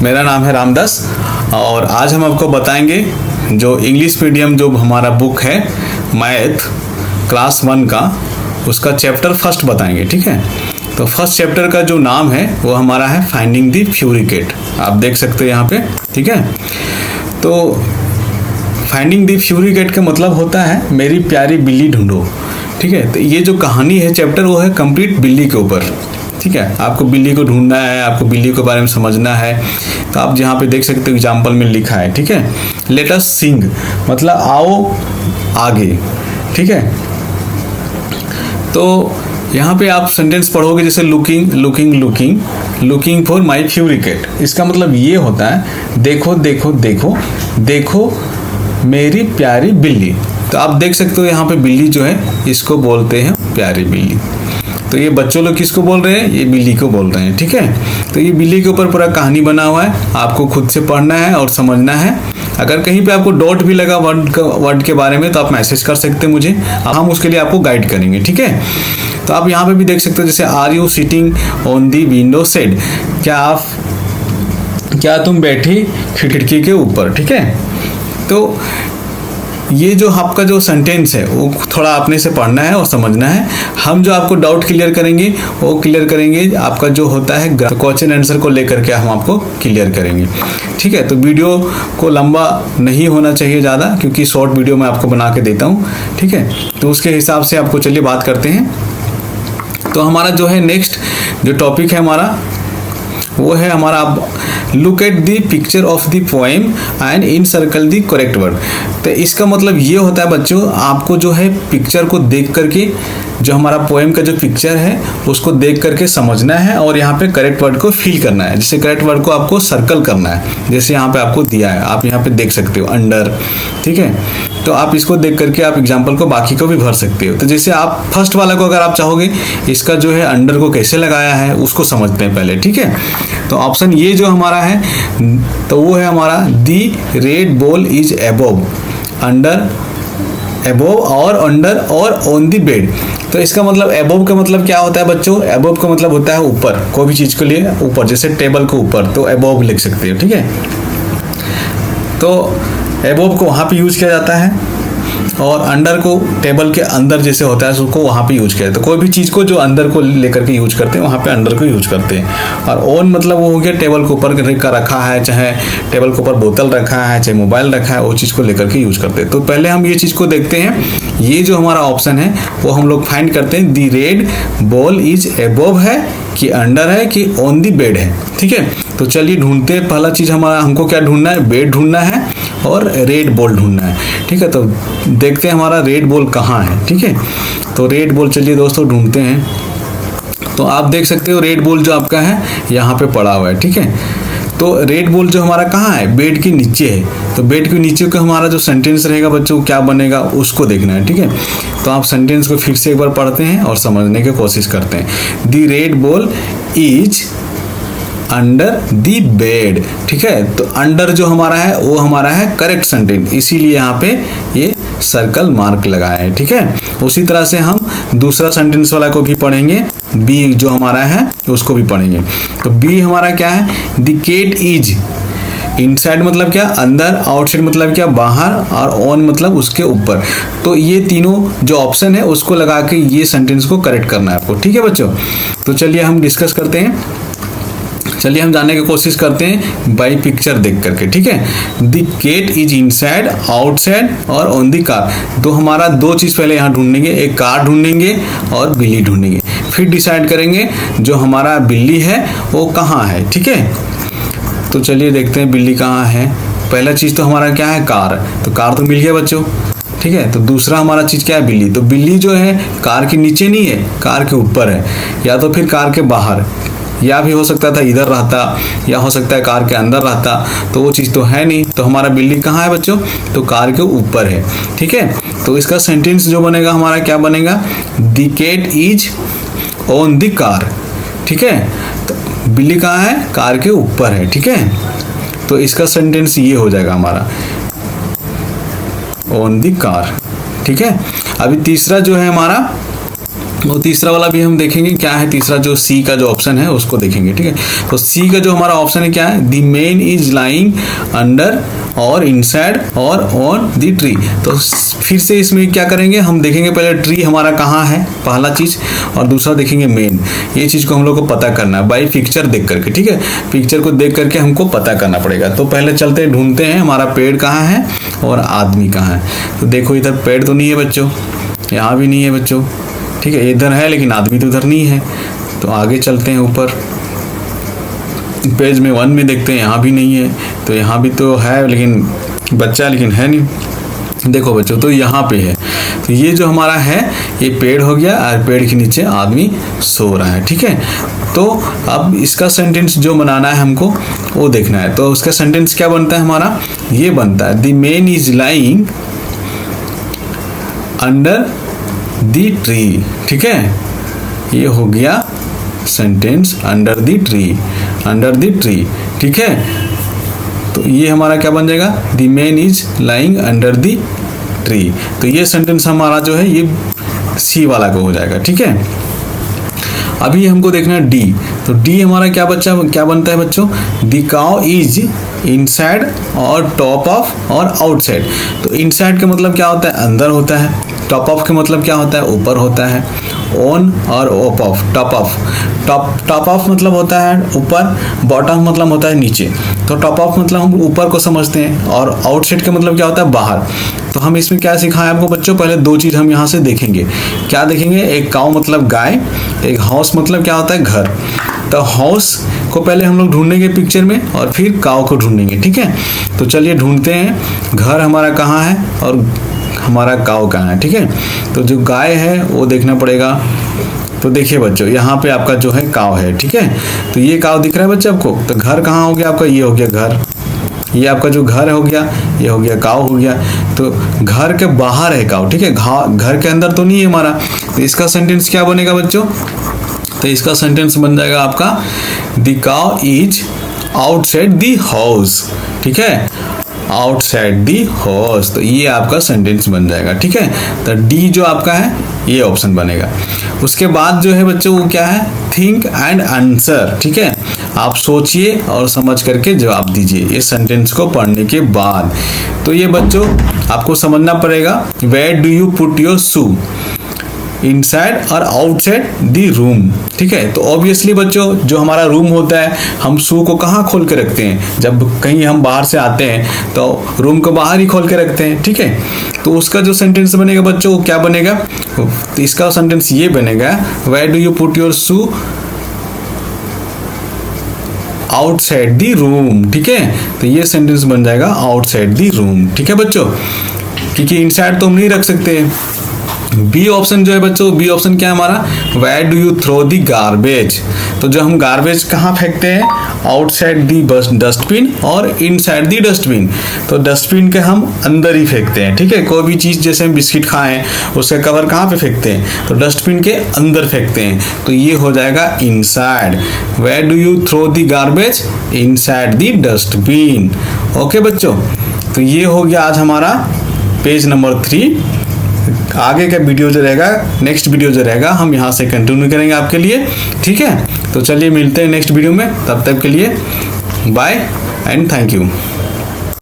मेरा नाम है रामदास और आज हम आपको बताएंगे जो इंग्लिश मीडियम जो हमारा बुक है मैथ क्लास 1 का उसका चैप्टर फर्स्ट बताएंगे। ठीक है, तो फर्स्ट चैप्टर का जो नाम है वो हमारा है फाइंडिंग द फ्यूरिकेट। आप देख सकते हो यहाँ पे। ठीक है, तो फाइंडिंग द फ्यूरिकेट का मतलब होता है मेरी प्यारी बिल्ली ढूंढो। ठीक है, तो ये जो कहानी है चैप्टर वो है कंप्लीट बिल्ली के ऊपर। ठीक है, आपको बिल्ली को ढूंढना है, आपको बिल्ली के बारे में समझना है। तो आप यहाँ पे देख सकते हो एग्जाम्पल में लिखा है। ठीक है, लेट अस सिंग मतलब आओ आगे। ठीक है, तो यहाँ पे आप सेंटेंस पढ़ोगे जैसे looking looking looking looking for my फ्यूरिकेट। इसका मतलब ये होता है देखो देखो देखो देखो मेरी प्यारी बिल्ली। तो आप देख सकते हो यहाँ पे बिल्ली जो है इसको बोलते हैं प्यारी बिल्ली। तो ये बच्चों लोग किसको बोल रहे हैं? ये बिल्ली को बोल रहे हैं। ठीक है, तो ये बिल्ली के ऊपर पूरा कहानी बना हुआ है, आपको खुद से पढ़ना है और समझना है। अगर कहीं पे आपको डाउट भी लगा वर्ड के बारे में तो आप मैसेज कर सकते हैं मुझे, हम उसके लिए आपको गाइड करेंगे। ठीक है, तो आप यहाँ पे भी देख सकते हो जैसे are you sitting on the window side, क्या तुम बैठी खिड़की के ऊपर। ठीक है, तो ये जो आपका जो सेंटेंस है वो थोड़ा अपने से पढ़ना है और समझना है। हम जो आपको डाउट क्लियर करेंगे वो क्लियर करेंगे आपका जो होता है क्वेश्चन आंसर को लेकर के हम आपको क्लियर करेंगे। ठीक है, तो वीडियो को लंबा नहीं होना चाहिए ज़्यादा, क्योंकि शॉर्ट वीडियो मैं आपको बना के देता हूँ। ठीक है, तो उसके हिसाब से आपको चलिए बात करते हैं। तो हमारा जो है नेक्स्ट जो टॉपिक है हमारा वो है हमारा look at the picture of the poem and in circle the correct word. तो इसका मतलब ये होता है बच्चों, आपको जो है पिक्चर को देख करके जो हमारा पोएम का जो पिक्चर है उसको देख करके समझना है और यहाँ पे करेक्ट वर्ड को फिल करना है। जैसे करेक्ट वर्ड को आपको सर्कल करना है, जैसे यहाँ पे आपको दिया है, आप यहाँ पे देख सकते हो अंडर। ठीक है, तो आप इसको देख करके आप एग्जाम्पल को बाकी को भी भर सकते हो। तो जैसे आप फर्स्ट वाला को अगर आप चाहोगे इसका जो है अंडर को कैसे लगाया है उसको समझते हैं पहले। ठीक है, तो ऑप्शन ये जो हमारा है तो वो है हमारा the red ball is above, under above और अंडर और ऑन दी बेड। तो इसका मतलब अबव का मतलब क्या होता है बच्चों? अबव का मतलब होता है ऊपर, कोई भी चीज के लिए ऊपर, जैसे टेबल के ऊपर तो अबव लिख सकते हो। ठीक है, तो अबव को वहाँ पे यूज किया जाता है और अंडर को टेबल के अंदर जैसे होता है उसको वहाँ पे यूज किया जाता है। तो कोई भी चीज़ को जो अंदर को लेकर के यूज करते हैं वहाँ पे अंडर को यूज करते हैं। और ऑन मतलब वो हो गया टेबल के ऊपर रखा है, चाहे टेबल के ऊपर बोतल रखा है, चाहे मोबाइल रखा है, वो चीज़ को लेकर के यूज करते हैं। तो पहले हम ये चीज़ को देखते हैं। ये जो हमारा ऑप्शन है वो हम लोग फाइंड करते हैं, the red ball is above है कि अंडर है कि ऑन दी बेड है। ठीक है, तो चलिए ढूंढते हैं। पहला चीज़ हमारा हमको क्या ढूंढना है? बेड ढूंढना है और रेड बॉल ढूंढना है। ठीक है, तो देखते हैं हमारा रेड बॉल कहाँ है। ठीक है, तो रेड बॉल चलिए दोस्तों ढूंढते हैं। तो आप देख सकते हो रेड बॉल जो आपका है यहाँ पे पड़ा हुआ है। ठीक है, तो रेड बॉल जो हमारा कहाँ है? बेड के नीचे है। तो बेड के नीचे का हमारा जो सेंटेंस रहेगा बच्चों क्या बनेगा उसको देखना है। ठीक है, तो आप सेंटेंस को फिर से एक बार पढ़ते हैं और समझने की कोशिश करते हैं। The red ball is under the bed. ठीक है, तो अंडर जो हमारा है वो हमारा है करेक्ट सेंटेंस, इसीलिए यहाँ पे ये सर्कल मार्क लगाया है। ठीक है, उसी तरह से हम दूसरा सेंटेंस वाला को भी पढ़ेंगे, बी जो हमारा है उसको भी पढ़ेंगे। तो बी हमारा क्या है? द केट इज इनसाइड मतलब क्या? अंदर, आउटसाइड मतलब क्या? बाहर, और ऑन मतलब उसके ऊपर। तो ये तीनों जो ऑप्शन है उसको लगा के ये सेंटेंस को करेक्ट करना है आपको। ठीक है बच्चों, तो चलिए हम डिस्कस करते हैं। चलिए हम जानने की कोशिश करते हैं बाई पिक्चर देख करके। ठीक है, the cat is inside, outside और ऑन द कार। तो हमारा दो चीज़ पहले यहाँ ढूंढेंगे, एक कार ढूंढेंगे और बिल्ली ढूंढेंगे, फिर डिसाइड करेंगे जो हमारा बिल्ली है वो कहाँ है। ठीक है, तो चलिए देखते हैं बिल्ली कहाँ है। पहला चीज़ तो हमारा क्या है? कार। तो कार तो मिल गया बच्चों। ठीक है, तो दूसरा हमारा चीज़ क्या है? बिल्ली। तो बिल्ली जो है कार के नीचे नहीं है, कार के ऊपर है, या तो फिर कार के बाहर, या भी हो सकता था इधर रहता, या हो सकता है कार के अंदर रहता। तो वो चीज़ तो है नहीं, तो हमारा बिल्ली कहाँ है बच्चों? तो कार के ऊपर है। ठीक है, तो इसका सेंटेंस जो बनेगा हमारा क्या बनेगा? The cat is on the car. ठीक है, तो बिल्ली कहाँ है? कार के ऊपर है। ठीक है, तो इसका सेंटेंस ये हो जाएगा हमारा ऑन द कार। ठीक है, अभी तीसरा जो है हमारा वो तीसरा वाला भी हम देखेंगे क्या है। तीसरा जो सी का जो ऑप्शन है उसको देखेंगे, ठीक है। तो सी का जो हमारा ऑप्शन है क्या है, the main is lying under और इनसाइड और ऑन द ट्री। तो फिर से इसमें क्या करेंगे, हम देखेंगे पहले ट्री हमारा कहाँ है, पहला चीज, और दूसरा देखेंगे मेन। ये चीज को हम लोग को पता करना है बाई पिक्चर देख करके, ठीक है। पिक्चर को देख करके हमको पता करना पड़ेगा। तो पहले चलते ढूंढते हैं हमारा पेड़ कहाँ है और आदमी कहाँ है। तो देखो इधर पेड़ तो नहीं है बच्चों, यहाँ भी नहीं है बच्चों, ठीक है। इधर है लेकिन आदमी तो उधर नहीं है। तो आगे चलते हैं ऊपर, पेज में 1 में देखते हैं, यहाँ भी नहीं है। तो यहाँ भी तो है लेकिन बच्चा लेकिन है नहीं। देखो बच्चों तो यहाँ पे है। तो ये जो हमारा है ये पेड़ हो गया और पेड़ के नीचे आदमी सो रहा है, ठीक है। तो अब इसका सेंटेंस जो बनाना है हमको वो देखना है। तो उसका सेंटेंस क्या बनता है हमारा, ये बनता है the man is lying under the tree, ठीक है। ये हो गया sentence under the tree, under the tree, ठीक है। तो ये हमारा क्या बन जाएगा, the man is lying under the tree. तो ये सेंटेंस हमारा जो है ये सी वाला को हो जाएगा, ठीक है। अभी हमको देखना है डी। तो डी हमारा क्या बनता है बच्चों, द काउ इज इनसाइड और टॉप ऑफ और आउटसाइड। तो इनसाइड का मतलब क्या होता है, अंदर होता है। टॉप ऑफ का मतलब क्या होता है, ऊपर होता है। ऑन और of of, top of, top of मतलब होता है ऊपर, बॉटम मतलब होता है नीचे। तो टॉप ऑफ मतलब हम ऊपर को समझते हैं और आउटसाइड का मतलब क्या होता है, बाहर। तो हम इसमें क्या सिखाएं आपको बच्चों, पहले 2 चीज़ हम यहाँ से देखेंगे। क्या देखेंगे, एक काऊ मतलब गाय, एक हाउस मतलब क्या होता है, घर। तो हाउस को पहले हम लोग ढूंढेंगे पिक्चर में और फिर काऊ को ढूंढेंगे, ठीक है। तो चलिए ढूंढते हैं, घर हमारा कहाँ है और हमारा काऊ कहाँ है, ठीक है। तो जो गाय है वो देखना पड़ेगा। तो देखिए बच्चों यहाँ पे आपका जो है काऊ है, ठीक है। तो ये काऊ दिख रहा है बच्चे आपको। तो घर कहाँ हो गया आपका, ये हो गया घर। ये आपका जो घर हो गया, ये हो गया काऊ हो गया। तो घर के बाहर है काऊ, ठीक है, घर के अंदर तो नहीं है हमारा। तो इसका सेंटेंस क्या बनेगा बच्चों, तो इसका सेंटेंस बन जाएगा आपका the cow is outside the house, ठीक है, आउटसाइड दी हाउस। तो ये आपका सेंटेंस बन जाएगा, ठीक है। तो डी जो आपका है ये ऑप्शन बनेगा। उसके बाद जो है बच्चों वो क्या है, थिंक एंड आंसर, ठीक है। आप सोचिए और समझ करके जवाब दीजिए ये सेंटेंस को पढ़ने के बाद। तो ये बच्चों आपको समझना पड़ेगा, where do you put your shoe, inside और आउटसाइड दी रूम, ठीक है। तो ऑब्वियसली बच्चों जो हमारा रूम होता है हम शू को कहाँ खोल के रखते हैं, जब कहीं हम बाहर से आते हैं तो रूम को बाहर ही खोल के रखते हैं, ठीक है। तो उसका जो सेंटेंस बनेगा बच्चों वो क्या बनेगा, तो इसका सेंटेंस ये बनेगा, where do you put your shoe outside the room, ठीक है। तो ये सेंटेंस बन जाएगा आउटसाइड दी रूम, ठीक है बच्चों, क्योंकि इनसाइड तो हम नहीं रख सकते। बी ऑप्शन जो है बच्चों, बी ऑप्शन क्या है हमारा, where do you throw the garbage. तो जो हम गार्बेज कहाँ फेंकते हैं, आउटसाइड दी डस्टबिन और इनसाइड दी डस्टबिन। तो डस्टबिन के हम अंदर ही फेंकते हैं, ठीक है। कोई भी चीज़ जैसे हम बिस्किट खाएं उसका कवर कहाँ पे फेंकते हैं, तो डस्टबिन के अंदर फेंकते हैं। तो ये हो जाएगा inside, where do you throw the garbage, inside the dustbin. Okay बच्चों, तो ये हो गया आज हमारा पेज नंबर 3। आगे का वीडियो जो रहेगा, नेक्स्ट वीडियो जो रहेगा हम यहाँ से कंटिन्यू करेंगे आपके लिए, ठीक है। तो चलिए मिलते हैं नेक्स्ट वीडियो में, तब तक के लिए बाय एंड थैंक यू।